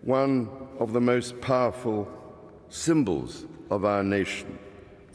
one of the most powerful symbols of our nation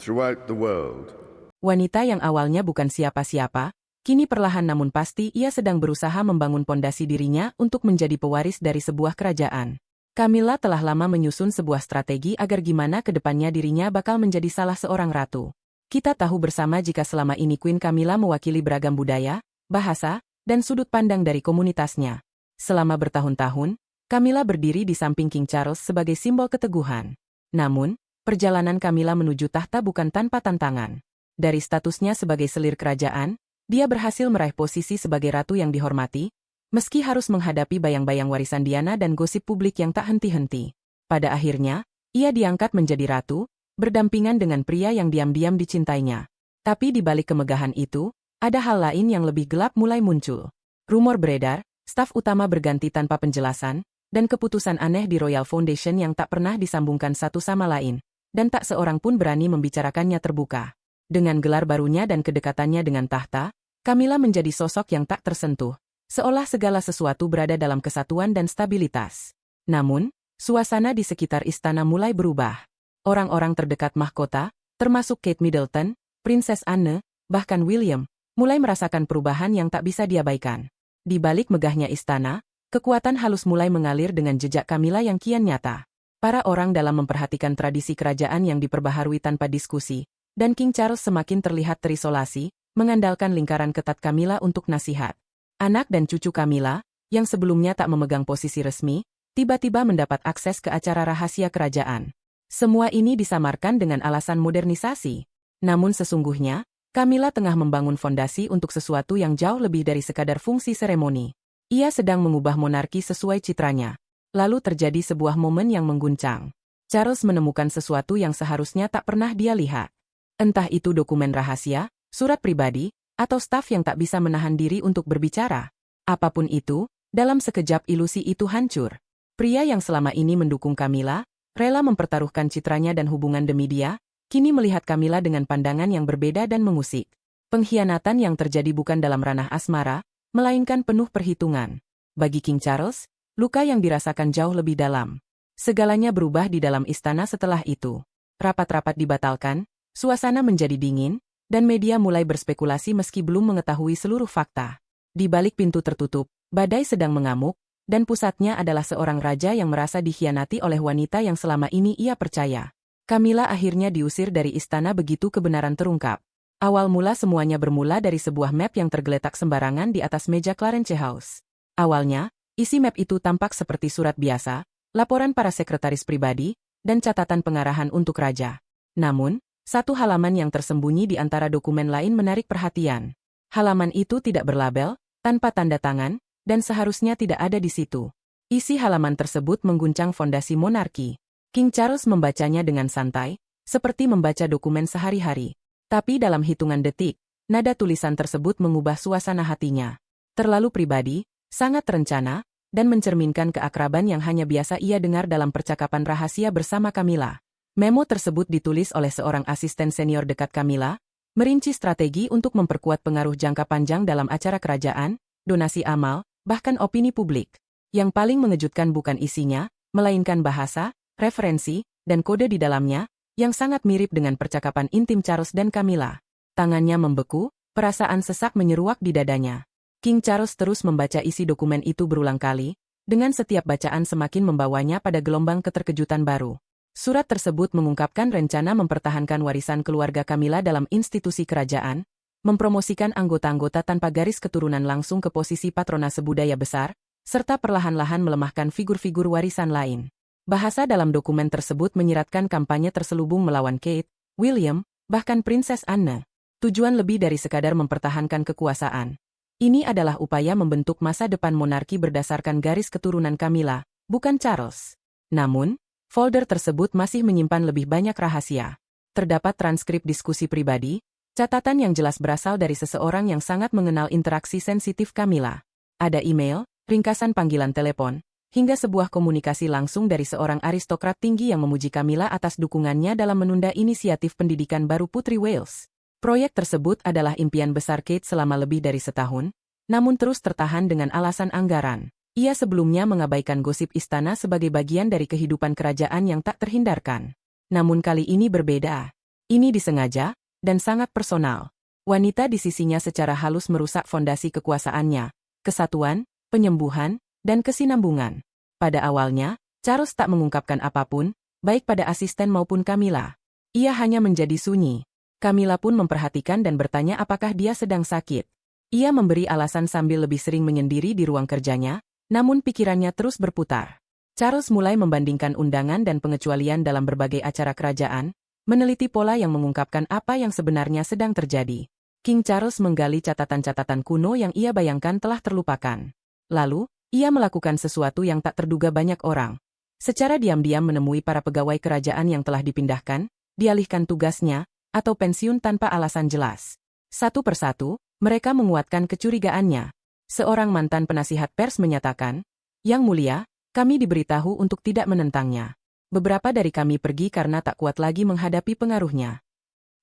throughout the world. Wanita yang awalnya bukan siapa-siapa, kini perlahan namun pasti ia sedang berusaha membangun pondasi dirinya untuk menjadi pewaris dari sebuah kerajaan. Camilla telah lama menyusun sebuah strategi agar gimana ke depannya dirinya bakal menjadi salah seorang ratu. Kita tahu bersama jika selama ini Queen Camilla mewakili beragam budaya, bahasa, dan sudut pandang dari komunitasnya. Selama bertahun-tahun, Camilla berdiri di samping King Charles sebagai simbol keteguhan. Namun, perjalanan Camilla menuju tahta bukan tanpa tantangan. Dari statusnya sebagai selir kerajaan, dia berhasil meraih posisi sebagai ratu yang dihormati, meski harus menghadapi bayang-bayang warisan Diana dan gosip publik yang tak henti-henti. Pada akhirnya, ia diangkat menjadi ratu, berdampingan dengan pria yang diam-diam dicintainya. Tapi di balik kemegahan itu, ada hal lain yang lebih gelap mulai muncul. Rumor beredar, staf utama berganti tanpa penjelasan, dan keputusan aneh di Royal Foundation yang tak pernah disambungkan satu sama lain, dan tak seorang pun berani membicarakannya terbuka. Dengan gelar barunya dan kedekatannya dengan tahta, Camilla menjadi sosok yang tak tersentuh, seolah segala sesuatu berada dalam kesatuan dan stabilitas. Namun, suasana di sekitar istana mulai berubah. Orang-orang terdekat mahkota, termasuk Kate Middleton, Princess Anne, bahkan William, mulai merasakan perubahan yang tak bisa diabaikan. Di balik megahnya istana, kekuatan halus mulai mengalir dengan jejak Camilla yang kian nyata. Para orang dalam memperhatikan tradisi kerajaan yang diperbaharui tanpa diskusi, dan King Charles semakin terlihat terisolasi, mengandalkan lingkaran ketat Camilla untuk nasihat. Anak dan cucu Camilla, yang sebelumnya tak memegang posisi resmi, tiba-tiba mendapat akses ke acara rahasia kerajaan. Semua ini disamarkan dengan alasan modernisasi. Namun sesungguhnya, Camilla tengah membangun fondasi untuk sesuatu yang jauh lebih dari sekadar fungsi seremoni. Ia sedang mengubah monarki sesuai citranya. Lalu terjadi sebuah momen yang mengguncang. Charles menemukan sesuatu yang seharusnya tak pernah dia lihat. Entah itu dokumen rahasia, surat pribadi, atau staf yang tak bisa menahan diri untuk berbicara. Apapun itu, dalam sekejap ilusi itu hancur. Pria yang selama ini mendukung Camilla, rela mempertaruhkan citranya dan hubungan demi dia, kini melihat Camilla dengan pandangan yang berbeda dan mengusik. Pengkhianatan yang terjadi bukan dalam ranah asmara, melainkan penuh perhitungan. Bagi King Charles, luka yang dirasakan jauh lebih dalam. Segalanya berubah di dalam istana setelah itu. Rapat-rapat dibatalkan, suasana menjadi dingin, dan media mulai berspekulasi meski belum mengetahui seluruh fakta. Di balik pintu tertutup, badai sedang mengamuk, dan pusatnya adalah seorang raja yang merasa dikhianati oleh wanita yang selama ini ia percaya. Camilla akhirnya diusir dari istana begitu kebenaran terungkap. Awal mula semuanya bermula dari sebuah map yang tergeletak sembarangan di atas meja Clarence House. Awalnya, isi map itu tampak seperti surat biasa, laporan para sekretaris pribadi, dan catatan pengarahan untuk raja. Namun, satu halaman yang tersembunyi di antara dokumen lain menarik perhatian. Halaman itu tidak berlabel, tanpa tanda tangan, dan seharusnya tidak ada di situ. Isi halaman tersebut mengguncang fondasi monarki. King Charles membacanya dengan santai, seperti membaca dokumen sehari-hari. Tapi dalam hitungan detik, nada tulisan tersebut mengubah suasana hatinya. Terlalu pribadi, sangat terencana, dan mencerminkan keakraban yang hanya biasa ia dengar dalam percakapan rahasia bersama Camilla. Memo tersebut ditulis oleh seorang asisten senior dekat Camilla, merinci strategi untuk memperkuat pengaruh jangka panjang dalam acara kerajaan, donasi amal, bahkan opini publik. Yang paling mengejutkan bukan isinya, melainkan bahasa, referensi, dan kode di dalamnya, yang sangat mirip dengan percakapan intim Charles dan Camilla. Tangannya membeku, perasaan sesak menyeruak di dadanya. King Charles terus membaca isi dokumen itu berulang kali, dengan setiap bacaan semakin membawanya pada gelombang keterkejutan baru. Surat tersebut mengungkapkan rencana mempertahankan warisan keluarga Camilla dalam institusi kerajaan, mempromosikan anggota-anggota tanpa garis keturunan langsung ke posisi patronase budaya besar, serta perlahan-lahan melemahkan figur-figur warisan lain. Bahasa dalam dokumen tersebut menyiratkan kampanye terselubung melawan Kate, William, bahkan Princess Anne. Tujuan lebih dari sekadar mempertahankan kekuasaan. Ini adalah upaya membentuk masa depan monarki berdasarkan garis keturunan Camilla, bukan Charles. Namun, folder tersebut masih menyimpan lebih banyak rahasia. Terdapat transkrip diskusi pribadi, catatan yang jelas berasal dari seseorang yang sangat mengenal interaksi sensitif Camilla. Ada email, ringkasan panggilan telepon, hingga sebuah komunikasi langsung dari seorang aristokrat tinggi yang memuji Camilla atas dukungannya dalam menunda inisiatif pendidikan baru Putri Wales. Proyek tersebut adalah impian besar Kate selama lebih dari setahun, namun terus tertahan dengan alasan anggaran. Ia sebelumnya mengabaikan gosip istana sebagai bagian dari kehidupan kerajaan yang tak terhindarkan. Namun kali ini berbeda. Ini disengaja, dan sangat personal. Wanita di sisinya secara halus merusak fondasi kekuasaannya, kesatuan, penyembuhan, dan kesinambungan. Pada awalnya, Charles tak mengungkapkan apapun, baik pada asisten maupun Camilla. Ia hanya menjadi sunyi. Camilla pun memperhatikan dan bertanya apakah dia sedang sakit. Ia memberi alasan sambil lebih sering menyendiri di ruang kerjanya, namun pikirannya terus berputar. Charles mulai membandingkan undangan dan pengecualian dalam berbagai acara kerajaan, meneliti pola yang mengungkapkan apa yang sebenarnya sedang terjadi. King Charles menggali catatan-catatan kuno yang ia bayangkan telah terlupakan. Lalu, ia melakukan sesuatu yang tak terduga banyak orang. Secara diam-diam menemui para pegawai kerajaan yang telah dipindahkan, dialihkan tugasnya, atau pensiun tanpa alasan jelas. Satu persatu, mereka menguatkan kecurigaannya. Seorang mantan penasihat pers menyatakan, "Yang mulia, kami diberitahu untuk tidak menentangnya. Beberapa dari kami pergi karena tak kuat lagi menghadapi pengaruhnya."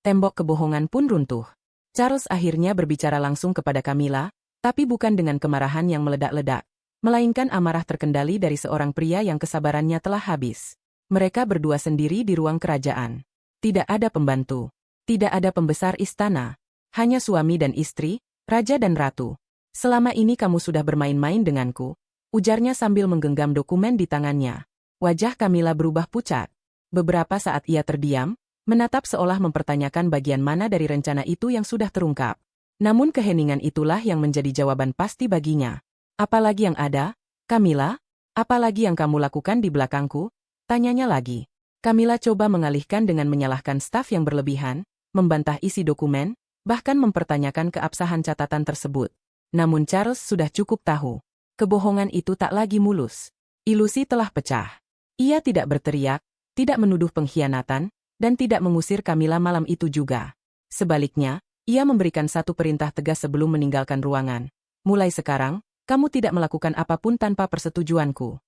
Tembok kebohongan pun runtuh. Charles akhirnya berbicara langsung kepada Camilla, tapi bukan dengan kemarahan yang meledak-ledak, melainkan amarah terkendali dari seorang pria yang kesabarannya telah habis. Mereka berdua sendiri di ruang kerajaan. Tidak ada pembantu. Tidak ada pembesar istana. Hanya suami dan istri, raja dan ratu. "Selama ini kamu sudah bermain-main denganku," ujarnya sambil menggenggam dokumen di tangannya. Wajah Camilla berubah pucat. Beberapa saat ia terdiam, menatap seolah mempertanyakan bagian mana dari rencana itu yang sudah terungkap. Namun keheningan itulah yang menjadi jawaban pasti baginya. "Apalagi yang ada, Camilla? Apalagi yang kamu lakukan di belakangku?" tanyanya lagi. Camilla coba mengalihkan dengan menyalahkan staf yang berlebihan, membantah isi dokumen, bahkan mempertanyakan keabsahan catatan tersebut. Namun Charles sudah cukup tahu. Kebohongan itu tak lagi mulus. Ilusi telah pecah. Ia tidak berteriak, tidak menuduh pengkhianatan, dan tidak mengusir Camilla malam itu juga. Sebaliknya, ia memberikan satu perintah tegas sebelum meninggalkan ruangan. "Mulai sekarang, kamu tidak melakukan apapun tanpa persetujuanku."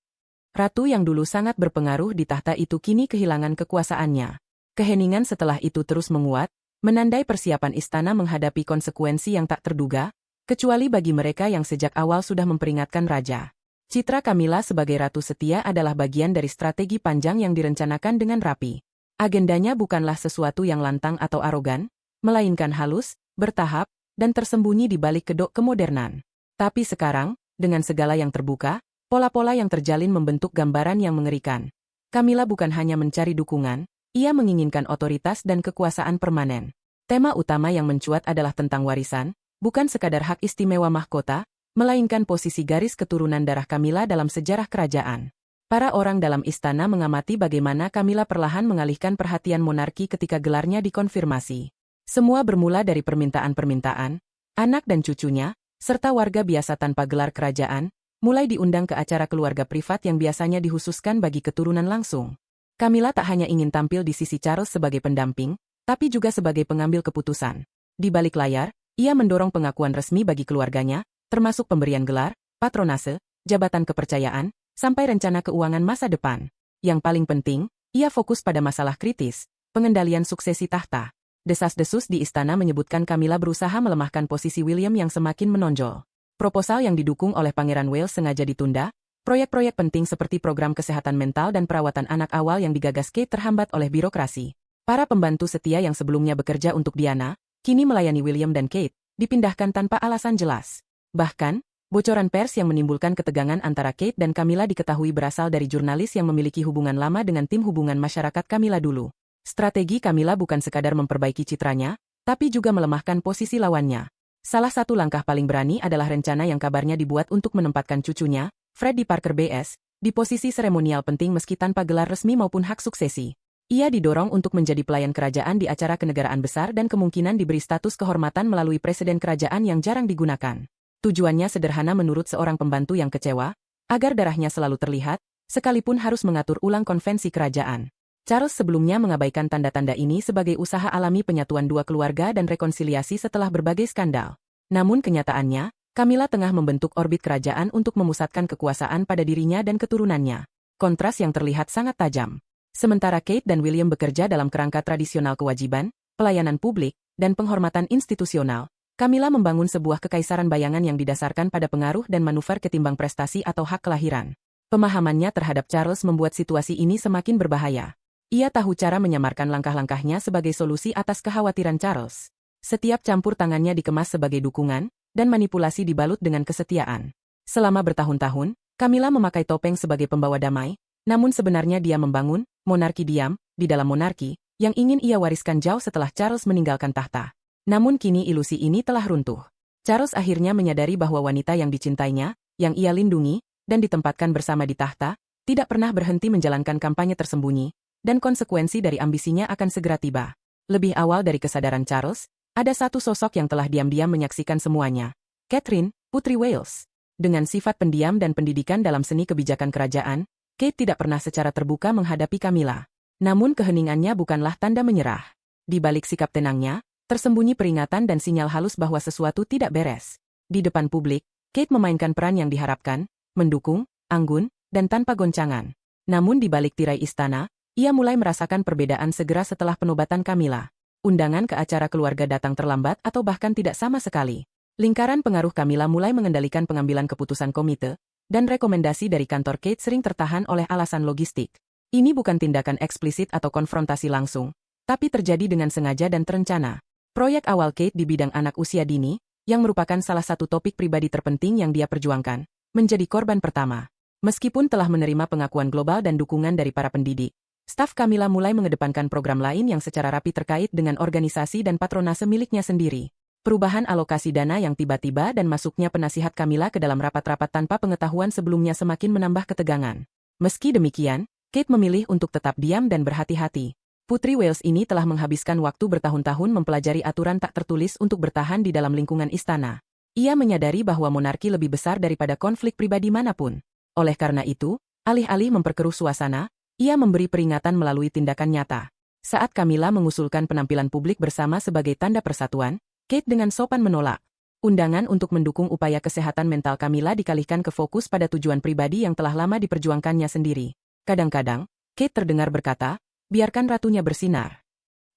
Ratu yang dulu sangat berpengaruh di tahta itu kini kehilangan kekuasaannya. Keheningan setelah itu terus menguat, menandai persiapan istana menghadapi konsekuensi yang tak terduga, kecuali bagi mereka yang sejak awal sudah memperingatkan raja. Citra Camilla sebagai ratu setia adalah bagian dari strategi panjang yang direncanakan dengan rapi. Agendanya bukanlah sesuatu yang lantang atau arogan, melainkan halus, bertahap, dan tersembunyi di balik kedok kemodernan. Tapi sekarang, dengan segala yang terbuka, pola-pola yang terjalin membentuk gambaran yang mengerikan. Camilla bukan hanya mencari dukungan, ia menginginkan otoritas dan kekuasaan permanen. Tema utama yang mencuat adalah tentang warisan, bukan sekadar hak istimewa mahkota, melainkan posisi garis keturunan darah Camilla dalam sejarah kerajaan. Para orang dalam istana mengamati bagaimana Camilla perlahan mengalihkan perhatian monarki ketika gelarnya dikonfirmasi. Semua bermula dari permintaan-permintaan, anak dan cucunya, serta warga biasa tanpa gelar kerajaan, mulai diundang ke acara keluarga privat yang biasanya dihususkan bagi keturunan langsung. Camilla tak hanya ingin tampil di sisi Charles sebagai pendamping, tapi juga sebagai pengambil keputusan. Di balik layar, ia mendorong pengakuan resmi bagi keluarganya, termasuk pemberian gelar, patronase, jabatan kepercayaan, sampai rencana keuangan masa depan. Yang paling penting, ia fokus pada masalah kritis, pengendalian suksesi tahta. Desas-desus di istana menyebutkan Camilla berusaha melemahkan posisi William yang semakin menonjol. Proposal yang didukung oleh Pangeran Wales sengaja ditunda, proyek-proyek penting seperti program kesehatan mental dan perawatan anak awal yang digagas Kate terhambat oleh birokrasi. Para pembantu setia yang sebelumnya bekerja untuk Diana, kini melayani William dan Kate, dipindahkan tanpa alasan jelas. Bahkan, bocoran pers yang menimbulkan ketegangan antara Kate dan Camilla diketahui berasal dari jurnalis yang memiliki hubungan lama dengan tim hubungan masyarakat Camilla dulu. Strategi Camilla bukan sekadar memperbaiki citranya, tapi juga melemahkan posisi lawannya. Salah satu langkah paling berani adalah rencana yang kabarnya dibuat untuk menempatkan cucunya, Freddie Parker BS, di posisi seremonial penting meski tanpa gelar resmi maupun hak suksesi. Ia didorong untuk menjadi pelayan kerajaan di acara kenegaraan besar dan kemungkinan diberi status kehormatan melalui presiden kerajaan yang jarang digunakan. Tujuannya sederhana menurut seorang pembantu yang kecewa, agar darahnya selalu terlihat, sekalipun harus mengatur ulang konvensi kerajaan. Charles sebelumnya mengabaikan tanda-tanda ini sebagai usaha alami penyatuan dua keluarga dan rekonsiliasi setelah berbagai skandal. Namun kenyataannya, Camilla tengah membentuk orbit kerajaan untuk memusatkan kekuasaan pada dirinya dan keturunannya. Kontras yang terlihat sangat tajam. Sementara Kate dan William bekerja dalam kerangka tradisional kewajiban, pelayanan publik, dan penghormatan institusional, Camilla membangun sebuah kekaisaran bayangan yang didasarkan pada pengaruh dan manuver ketimbang prestasi atau hak kelahiran. Pemahamannya terhadap Charles membuat situasi ini semakin berbahaya. Ia tahu cara menyamarkan langkah-langkahnya sebagai solusi atas kekhawatiran Charles. Setiap campur tangannya dikemas sebagai dukungan, dan manipulasi dibalut dengan kesetiaan. Selama bertahun-tahun, Camilla memakai topeng sebagai pembawa damai, namun sebenarnya dia membangun monarki diam di dalam monarki yang ingin ia wariskan jauh setelah Charles meninggalkan tahta. Namun kini ilusi ini telah runtuh. Charles akhirnya menyadari bahwa wanita yang dicintainya, yang ia lindungi, dan ditempatkan bersama di tahta, tidak pernah berhenti menjalankan kampanye tersembunyi, dan konsekuensi dari ambisinya akan segera tiba. Lebih awal dari kesadaran Charles, ada satu sosok yang telah diam-diam menyaksikan semuanya. Catherine, Putri Wales. Dengan sifat pendiam dan pendidikan dalam seni kebijakan kerajaan, Kate tidak pernah secara terbuka menghadapi Camilla. Namun keheningannya bukanlah tanda menyerah. Di balik sikap tenangnya, tersembunyi peringatan dan sinyal halus bahwa sesuatu tidak beres. Di depan publik, Kate memainkan peran yang diharapkan, mendukung, anggun, dan tanpa goncangan. Namun di balik tirai istana, ia mulai merasakan perbedaan segera setelah penobatan Camilla. Undangan ke acara keluarga datang terlambat atau bahkan tidak sama sekali. Lingkaran pengaruh Camilla mulai mengendalikan pengambilan keputusan komite, dan rekomendasi dari kantor Kate sering tertahan oleh alasan logistik. Ini bukan tindakan eksplisit atau konfrontasi langsung, tapi terjadi dengan sengaja dan terencana. Proyek awal Kate di bidang anak usia dini, yang merupakan salah satu topik pribadi terpenting yang dia perjuangkan, menjadi korban pertama. Meskipun telah menerima pengakuan global dan dukungan dari para pendidik, staf Camilla mulai mengedepankan program lain yang secara rapi terkait dengan organisasi dan patronase miliknya sendiri. Perubahan alokasi dana yang tiba-tiba dan masuknya penasihat Camilla ke dalam rapat-rapat tanpa pengetahuan sebelumnya semakin menambah ketegangan. Meski demikian, Kate memilih untuk tetap diam dan berhati-hati. Putri Wales ini telah menghabiskan waktu bertahun-tahun mempelajari aturan tak tertulis untuk bertahan di dalam lingkungan istana. Ia menyadari bahwa monarki lebih besar daripada konflik pribadi manapun. Oleh karena itu, alih-alih memperkeruh suasana, ia memberi peringatan melalui tindakan nyata. Saat Camilla mengusulkan penampilan publik bersama sebagai tanda persatuan, Kate dengan sopan menolak. Undangan untuk mendukung upaya kesehatan mental Camilla dikalihkan ke fokus pada tujuan pribadi yang telah lama diperjuangkannya sendiri. Kadang-kadang, Kate terdengar berkata, biarkan ratunya bersinar.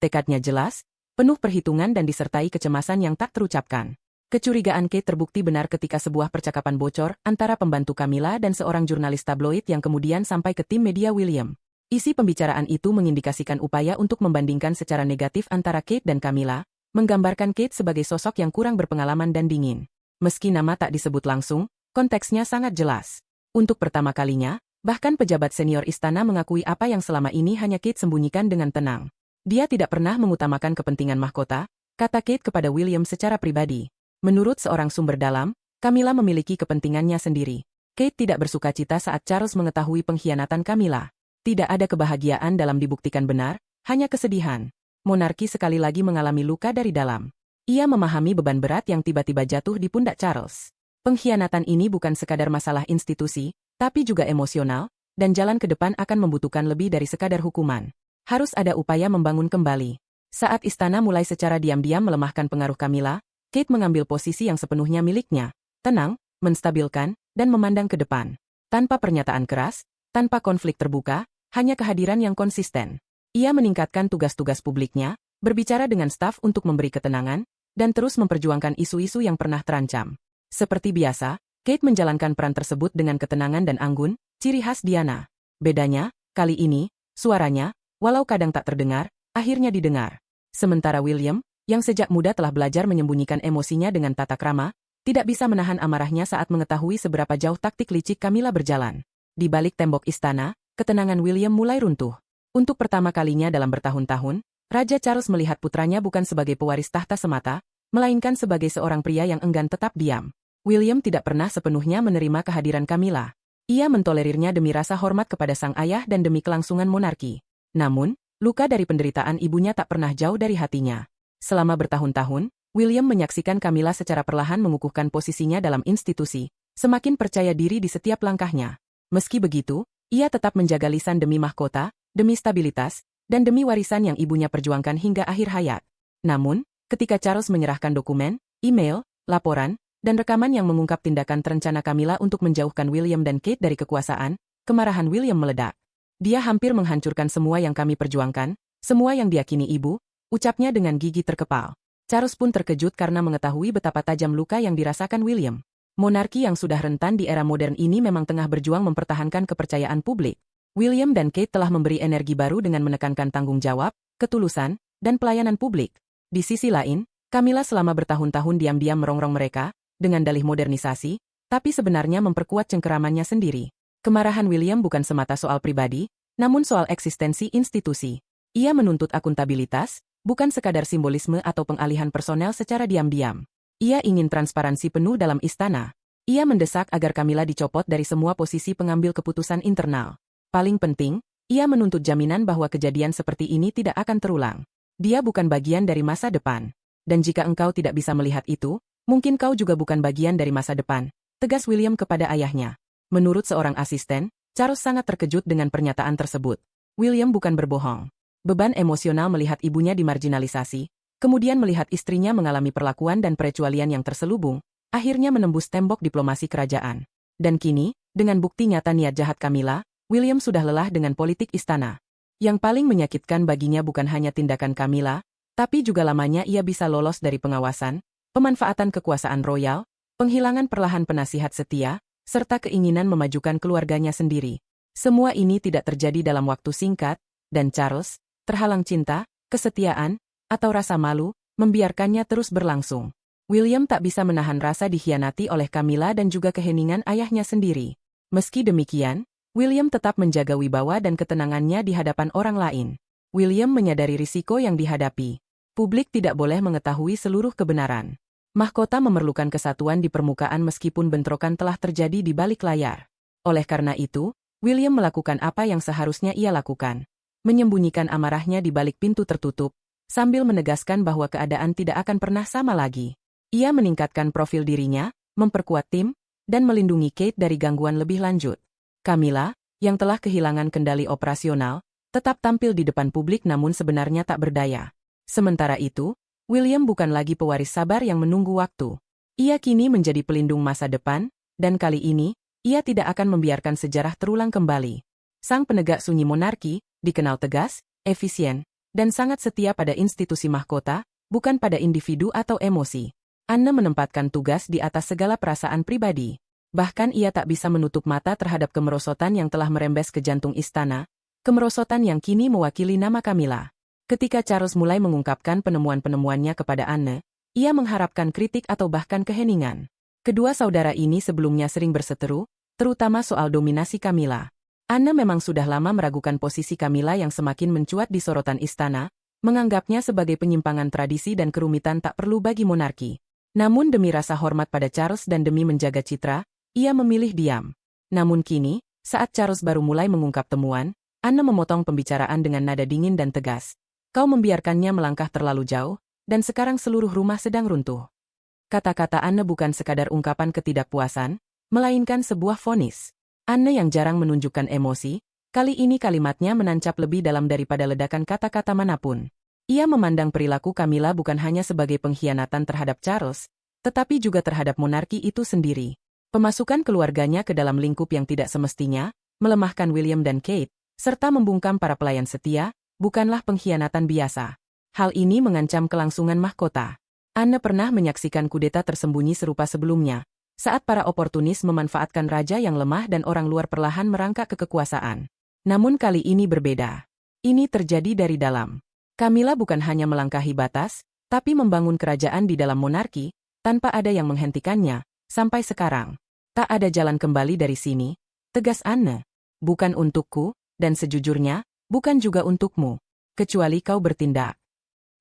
Tekadnya jelas, penuh perhitungan dan disertai kecemasan yang tak terucapkan. Kecurigaan Kate terbukti benar ketika sebuah percakapan bocor antara pembantu Camilla dan seorang jurnalis tabloid yang kemudian sampai ke tim media William. Isi pembicaraan itu mengindikasikan upaya untuk membandingkan secara negatif antara Kate dan Camilla, menggambarkan Kate sebagai sosok yang kurang berpengalaman dan dingin. Meski nama tak disebut langsung, konteksnya sangat jelas. Untuk pertama kalinya, bahkan pejabat senior istana mengakui apa yang selama ini hanya Kate sembunyikan dengan tenang. Dia tidak pernah mengutamakan kepentingan mahkota, kata Kate kepada William secara pribadi. Menurut seorang sumber dalam, Camilla memiliki kepentingannya sendiri. Kate tidak bersukacita saat Charles mengetahui pengkhianatan Camilla. Tidak ada kebahagiaan dalam dibuktikan benar, hanya kesedihan. Monarki sekali lagi mengalami luka dari dalam. Ia memahami beban berat yang tiba-tiba jatuh di pundak Charles. Pengkhianatan ini bukan sekadar masalah institusi, tapi juga emosional, dan jalan ke depan akan membutuhkan lebih dari sekadar hukuman. Harus ada upaya membangun kembali. Saat istana mulai secara diam-diam melemahkan pengaruh Camilla, Kate mengambil posisi yang sepenuhnya miliknya. Tenang, menstabilkan, dan memandang ke depan. Tanpa pernyataan keras, tanpa konflik terbuka, hanya kehadiran yang konsisten. Ia meningkatkan tugas-tugas publiknya, berbicara dengan staf untuk memberi ketenangan, dan terus memperjuangkan isu-isu yang pernah terancam. Seperti biasa, Kate menjalankan peran tersebut dengan ketenangan dan anggun, ciri khas Diana. Bedanya, kali ini, suaranya, walau kadang tak terdengar, akhirnya didengar. Sementara William, yang sejak muda telah belajar menyembunyikan emosinya dengan tata krama, tidak bisa menahan amarahnya saat mengetahui seberapa jauh taktik licik Camilla berjalan. Di balik tembok istana, ketenangan William mulai runtuh. Untuk pertama kalinya dalam bertahun-tahun, Raja Charles melihat putranya bukan sebagai pewaris tahta semata, melainkan sebagai seorang pria yang enggan tetap diam. William tidak pernah sepenuhnya menerima kehadiran Camilla. Ia mentolerirnya demi rasa hormat kepada sang ayah dan demi kelangsungan monarki. Namun, luka dari penderitaan ibunya tak pernah jauh dari hatinya. Selama bertahun-tahun, William menyaksikan Camilla secara perlahan mengukuhkan posisinya dalam institusi, semakin percaya diri di setiap langkahnya. Meski begitu, ia tetap menjaga lisan demi mahkota, demi stabilitas, dan demi warisan yang ibunya perjuangkan hingga akhir hayat. Namun, ketika Charles menyerahkan dokumen, email, laporan, dan rekaman yang mengungkap tindakan terencana Camilla untuk menjauhkan William dan Kate dari kekuasaan, kemarahan William meledak. Dia hampir menghancurkan semua yang kami perjuangkan, semua yang diyakini ibu, ucapnya dengan gigi terkepal. Charles pun terkejut karena mengetahui betapa tajam luka yang dirasakan William. Monarki yang sudah rentan di era modern ini memang tengah berjuang mempertahankan kepercayaan publik. William dan Kate telah memberi energi baru dengan menekankan tanggung jawab, ketulusan, dan pelayanan publik. Di sisi lain, Camilla selama bertahun-tahun diam-diam merongrong mereka, dengan dalih modernisasi, tapi sebenarnya memperkuat cengkeramannya sendiri. Kemarahan William bukan semata soal pribadi, namun soal eksistensi institusi. Ia menuntut akuntabilitas, bukan sekadar simbolisme atau pengalihan personel secara diam-diam. Ia ingin transparansi penuh dalam istana. Ia mendesak agar Camilla dicopot dari semua posisi pengambil keputusan internal. Paling penting, ia menuntut jaminan bahwa kejadian seperti ini tidak akan terulang. Dia bukan bagian dari masa depan. Dan jika engkau tidak bisa melihat itu, mungkin kau juga bukan bagian dari masa depan, tegas William kepada ayahnya. Menurut seorang asisten, Charles sangat terkejut dengan pernyataan tersebut. William bukan berbohong. Beban emosional melihat ibunya dimarginalisasi, kemudian melihat istrinya mengalami perlakuan dan perecualian yang terselubung, akhirnya menembus tembok diplomasi kerajaan. Dan kini, dengan bukti nyata niat jahat Camilla, William sudah lelah dengan politik istana. Yang paling menyakitkan baginya bukan hanya tindakan Camilla, tapi juga lamanya ia bisa lolos dari pengawasan, pemanfaatan kekuasaan royal, penghilangan perlahan penasihat setia, serta keinginan memajukan keluarganya sendiri. Semua ini tidak terjadi dalam waktu singkat, dan Charles, terhalang cinta, kesetiaan, atau rasa malu, membiarkannya terus berlangsung. William tak bisa menahan rasa dikhianati oleh Camilla dan juga keheningan ayahnya sendiri. Meski demikian, William tetap menjaga wibawa dan ketenangannya di hadapan orang lain. William menyadari risiko yang dihadapi. Publik tidak boleh mengetahui seluruh kebenaran. Mahkota memerlukan kesatuan di permukaan meskipun bentrokan telah terjadi di balik layar. Oleh karena itu, William melakukan apa yang seharusnya ia lakukan. Menyembunyikan amarahnya di balik pintu tertutup, sambil menegaskan bahwa keadaan tidak akan pernah sama lagi. Ia meningkatkan profil dirinya, memperkuat tim, dan melindungi Kate dari gangguan lebih lanjut. Camilla, yang telah kehilangan kendali operasional, tetap tampil di depan publik namun sebenarnya tak berdaya. Sementara itu, William bukan lagi pewaris sabar yang menunggu waktu. Ia kini menjadi pelindung masa depan, dan kali ini, ia tidak akan membiarkan sejarah terulang kembali. Sang penegak sunyi monarki, dikenal tegas, efisien, dan sangat setia pada institusi mahkota, bukan pada individu atau emosi. Anne menempatkan tugas di atas segala perasaan pribadi. Bahkan ia tak bisa menutup mata terhadap kemerosotan yang telah merembes ke jantung istana, kemerosotan yang kini mewakili nama Camilla. Ketika Charles mulai mengungkapkan penemuan-penemuannya kepada Anne, ia mengharapkan kritik atau bahkan keheningan. Kedua saudara ini sebelumnya sering berseteru, terutama soal dominasi Camilla. Anne memang sudah lama meragukan posisi Camilla yang semakin mencuat di sorotan istana, menganggapnya sebagai penyimpangan tradisi dan kerumitan tak perlu bagi monarki. Namun demi rasa hormat pada Charles dan demi menjaga citra, ia memilih diam. Namun kini, saat Charles baru mulai mengungkap temuan, Anne memotong pembicaraan dengan nada dingin dan tegas. Kau membiarkannya melangkah terlalu jauh, dan sekarang seluruh rumah sedang runtuh. Kata-kata Anne bukan sekadar ungkapan ketidakpuasan, melainkan sebuah vonis. Anne yang jarang menunjukkan emosi, kali ini kalimatnya menancap lebih dalam daripada ledakan kata-kata manapun. Ia memandang perilaku Camilla bukan hanya sebagai pengkhianatan terhadap Charles, tetapi juga terhadap monarki itu sendiri. Pemasukan keluarganya ke dalam lingkup yang tidak semestinya, melemahkan William dan Kate, serta membungkam para pelayan setia, bukanlah pengkhianatan biasa. Hal ini mengancam kelangsungan mahkota. Anne pernah menyaksikan kudeta tersembunyi serupa sebelumnya, saat para oportunis memanfaatkan raja yang lemah dan orang luar perlahan merangkak ke kekuasaan. Namun kali ini berbeda. Ini terjadi dari dalam. Camilla bukan hanya melangkahi batas, tapi membangun kerajaan di dalam monarki, tanpa ada yang menghentikannya, sampai sekarang. Tak ada jalan kembali dari sini, tegas Anne. Bukan untukku, dan sejujurnya, bukan juga untukmu, kecuali kau bertindak.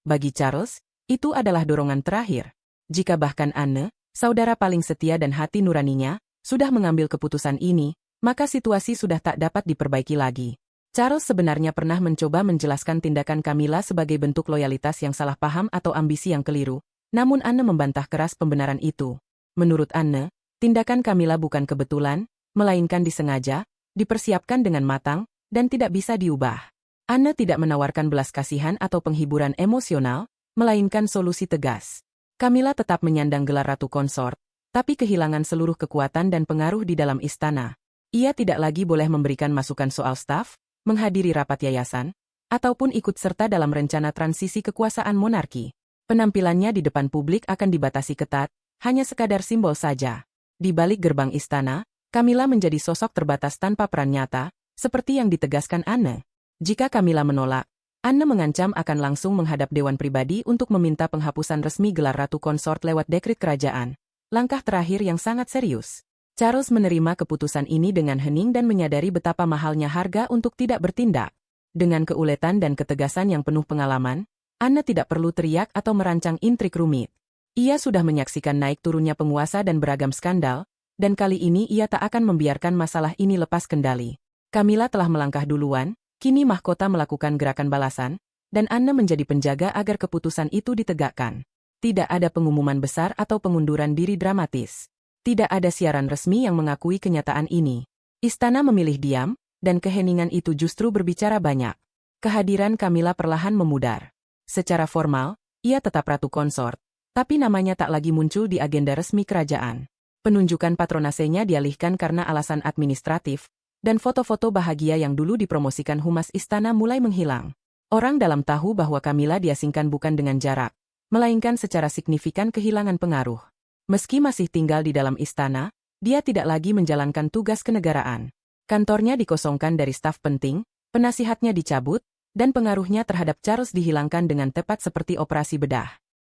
Bagi Charles, itu adalah dorongan terakhir. Jika bahkan Anne, saudara paling setia dan hati nuraninya, sudah mengambil keputusan ini, maka situasi sudah tak dapat diperbaiki lagi. Charles sebenarnya pernah mencoba menjelaskan tindakan Camilla sebagai bentuk loyalitas yang salah paham atau ambisi yang keliru, namun Anne membantah keras pembenaran itu. Menurut Anne, tindakan Camilla bukan kebetulan, melainkan disengaja, dipersiapkan dengan matang, dan tidak bisa diubah. Anne tidak menawarkan belas kasihan atau penghiburan emosional, melainkan solusi tegas. Camilla tetap menyandang gelar ratu konsort, tapi kehilangan seluruh kekuatan dan pengaruh di dalam istana. Ia tidak lagi boleh memberikan masukan soal staf, menghadiri rapat yayasan, ataupun ikut serta dalam rencana transisi kekuasaan monarki. Penampilannya di depan publik akan dibatasi ketat, hanya sekadar simbol saja. Di balik gerbang istana, Camilla menjadi sosok terbatas tanpa peran nyata, seperti yang ditegaskan Anne. Jika Camilla menolak, Anne mengancam akan langsung menghadap Dewan Pribadi untuk meminta penghapusan resmi gelar Ratu Konsort lewat dekret kerajaan. Langkah terakhir yang sangat serius. Charles menerima keputusan ini dengan hening dan menyadari betapa mahalnya harga untuk tidak bertindak. Dengan keuletan dan ketegasan yang penuh pengalaman, Anne tidak perlu teriak atau merancang intrik rumit. Ia sudah menyaksikan naik turunnya penguasa dan beragam skandal, dan kali ini ia tak akan membiarkan masalah ini lepas kendali. Camilla telah melangkah duluan, kini mahkota melakukan gerakan balasan, dan Anne menjadi penjaga agar keputusan itu ditegakkan. Tidak ada pengumuman besar atau pengunduran diri dramatis. Tidak ada siaran resmi yang mengakui kenyataan ini. Istana memilih diam, dan keheningan itu justru berbicara banyak. Kehadiran Camilla perlahan memudar. Secara formal, ia tetap Ratu Konsort, tapi namanya tak lagi muncul di agenda resmi kerajaan. Penunjukan patronasenya dialihkan karena alasan administratif, dan foto-foto bahagia yang dulu dipromosikan humas istana mulai menghilang. Orang dalam tahu bahwa Camilla diasingkan bukan dengan jarak, melainkan secara signifikan kehilangan pengaruh. Meski masih tinggal di dalam istana, dia tidak lagi menjalankan tugas kenegaraan. Kantornya dikosongkan dari staf penting, penasihatnya dicabut, dan pengaruhnya terhadap Charles dihilangkan dengan tepat seperti operasi bedah.